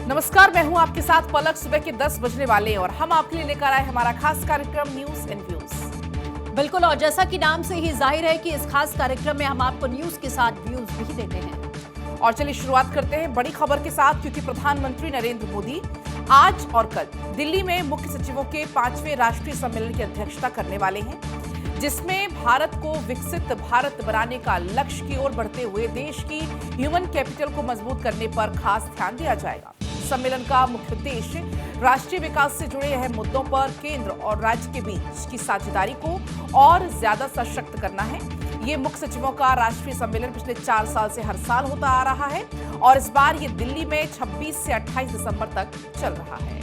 नमस्कार, मैं हूं आपके साथ पलक। सुबह के 10 बजने वाले और हम आपके लिए लेकर आए हमारा खास कार्यक्रम न्यूज एंड व्यूज। बिल्कुल, और जैसा कि नाम से ही जाहिर है कि इस खास कार्यक्रम में हम आपको न्यूज के साथ व्यूज भी देते हैं। और चलिए शुरुआत करते हैं बड़ी खबर के साथ, क्योंकि प्रधानमंत्री नरेंद्र मोदी आज और कल दिल्ली में मुख्य सचिवों के 5वें राष्ट्रीय सम्मेलन की अध्यक्षता करने वाले हैं, जिसमें भारत को विकसित भारत बनाने का लक्ष्य की ओर बढ़ते हुए देश की ह्यूमन कैपिटल को मजबूत करने पर खास ध्यान दिया जाएगा। सम्मेलन का मुख्य उद्देश्य राष्ट्रीय विकास से जुड़े अहम मुद्दों पर केंद्र और राज्य के बीच की साझेदारी को और ज्यादा सशक्त करना है। ये मुख्य सचिवों का राष्ट्रीय सम्मेलन पिछले 4 साल से हर साल होता आ रहा है और इस बार ये दिल्ली में 26 से 28 दिसंबर तक चल रहा है।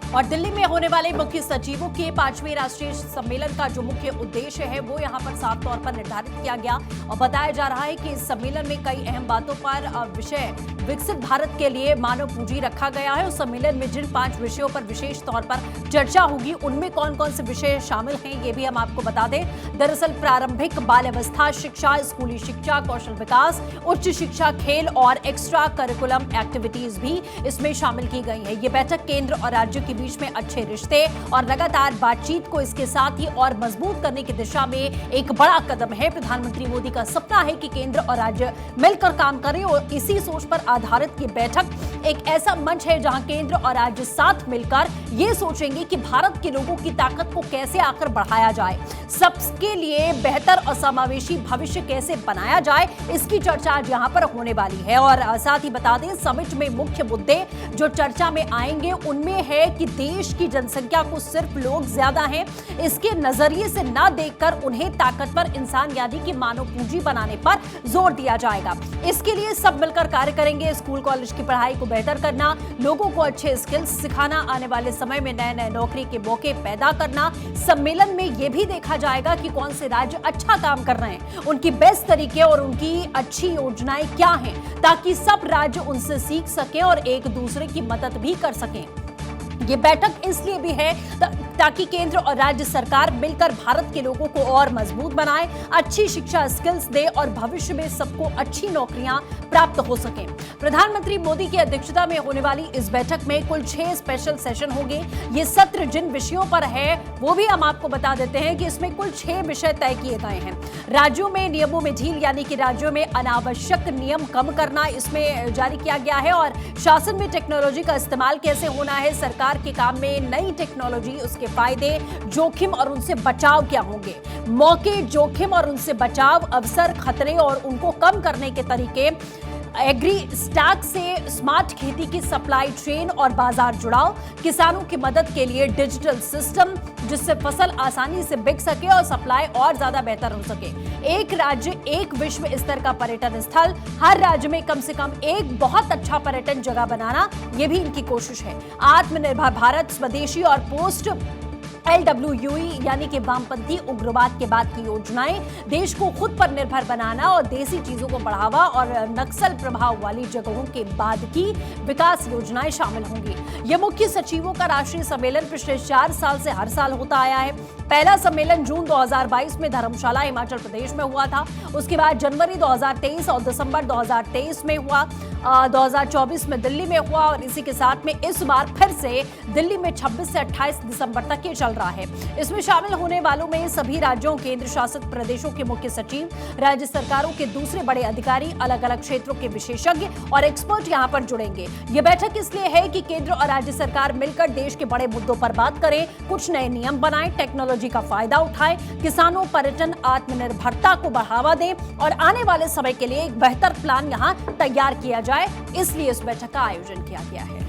और दिल्ली में होने वाले मुख्य सचिवों के 5वें राष्ट्रीय सम्मेलन का जो मुख्य उद्देश्य है वो यहाँ पर साफ तौर पर निर्धारित किया गया और बताया जा रहा है कि इस सम्मेलन में कई अहम बातों पर विषय विकसित भारत के लिए मानव पूंजी रखा गया है। उस सम्मेलन में जिन 5 विषयों पर विशेष तौर पर चर्चा होगी उनमें कौन कौन से विषय शामिल हैं ये भी हम आपको बता दें। दरअसल प्रारंभिक बाल अवस्था शिक्षा, स्कूली शिक्षा, कौशल विकास, उच्च शिक्षा, खेल और एक्स्ट्रा करिकुलम एक्टिविटीज भी इसमें शामिल की गई है। ये बैठक केंद्र और राज्य के बीच में अच्छे रिश्ते और लगातार बातचीत को इसके साथ ही और मजबूत करने की दिशा में एक बड़ा कदम है। प्रधानमंत्री मोदी का सपना है कि केंद्र और राज्य मिलकर काम करें और इसी सोच पर आधारित ये बैठक एक ऐसा मंच है जहां केंद्र और राज्य साथ मिलकर ये सोचेंगे कि भारत के लोगों की ताकत को कैसे आकर बढ़ाया जाए, सबके लिए बेहतर और समावेशी भविष्य कैसे बनाया जाए, इसकी चर्चा आज यहां पर होने वाली है। और साथ ही बता दें, समिट में मुख्य मुद्दे जो चर्चा में आएंगे उनमें है कि देश की जनसंख्या को सिर्फ लोग ज्यादा हैं इसके नजरिए से ना देखकर उन्हें ताकतवर इंसान यानी कि मानव पूंजी बनाने पर जोर दिया जाएगा। इसके लिए सब मिलकर कार्य करेंगे। स्कूल कॉलेज की पढ़ाई को बेहतर करना, लोगों को अच्छे स्किल्स सिखाना, आने वाले समय में नए नए नौकरी के मौके पैदा करना। सम्मेलन में यह भी देखा जाएगा कि कौन से राज्य अच्छा काम कर रहे हैं, उनकी बेस्ट तरीके और उनकी अच्छी योजनाएं क्या हैं, ताकि सब राज्य उनसे सीख सकें और एक दूसरे की मदद भी कर सकें। ये बैठक इसलिए भी है ताकि केंद्र और राज्य सरकार मिलकर भारत के लोगों को और मजबूत बनाए, अच्छी शिक्षा स्किल्स दे और भविष्य में सबको अच्छी नौकरियां प्राप्त हो सकें। प्रधानमंत्री मोदी की अध्यक्षता में होने वाली इस बैठक में कुल 6 स्पेशल सेशन होंगे। ये सत्र जिन विषयों पर है वो भी हम आपको बता देते हैं कि इसमें कुल 6 विषय तय किए गए हैं। राज्यों में नियमों में ढील यानी कि राज्यों में अनावश्यक नियम कम करना इसमें जारी किया गया है, और शासन में टेक्नोलॉजी का इस्तेमाल कैसे होना है, सरकार के काम में नई टेक्नोलॉजी, उसके फायदे, जोखिम और उनसे बचाव क्या होंगे, मौके, जोखिम और उनसे बचाव, अवसर, खतरे और उनको कम करने के तरीके, एग्री स्टैक से स्मार्ट खेती की सप्लाई चेन और बाजार जुड़ाव, किसानों की मदद के लिए डिजिटल सिस्टम जिससे फसल आसानी से बिक सके और सप्लाई और ज्यादा बेहतर हो सके, एक राज्य एक विश्व स्तर का पर्यटन स्थल, हर राज्य में कम से कम एक बहुत अच्छा पर्यटन जगह बनाना, यह भी इनकी कोशिश है। आत्मनिर्भर भारत, स्वदेशी और पोस्ट LWUE यानी कि वामपंथी उग्रवाद के बाद की योजनाएं, देश को खुद पर निर्भर बनाना और देसी चीजों को बढ़ावा और नक्सल प्रभाव वाली जगहों के बाद की विकास योजनाएं शामिल होंगी। यह मुख्य सचिवों का राष्ट्रीय सम्मेलन पिछले 4 साल से हर साल होता आया है। पहला सम्मेलन जून 2022 में धर्मशाला हिमाचल प्रदेश में हुआ था। उसके बाद जनवरी 2023 और दिसंबर 2023 में हुआ, 2024 में दिल्ली में हुआ और इसी के साथ में इस बार फिर से दिल्ली में 26 से 28 दिसंबर तक ये चल रहा है। इसमें शामिल होने वालों में सभी राज्यों, केंद्र शासित प्रदेशों के मुख्य सचिव, राज्य सरकारों के दूसरे बड़े अधिकारी, अलग अलग क्षेत्रों के विशेषज्ञ और एक्सपर्ट यहां पर जुड़ेंगे। यह बैठक इसलिए है कि केंद्र और राज्य सरकार मिलकर देश के बड़े मुद्दों पर बात करें, कुछ नए नियम बनाएं, टेक्नोलॉजी का फायदा उठाएं, किसानों, पर्यटन, आत्मनिर्भरता को बढ़ावा दें और आने वाले समय के लिए एक बेहतर प्लान यहां तैयार किया जाए। इसलिए इस बैठक का आयोजन किया गया है।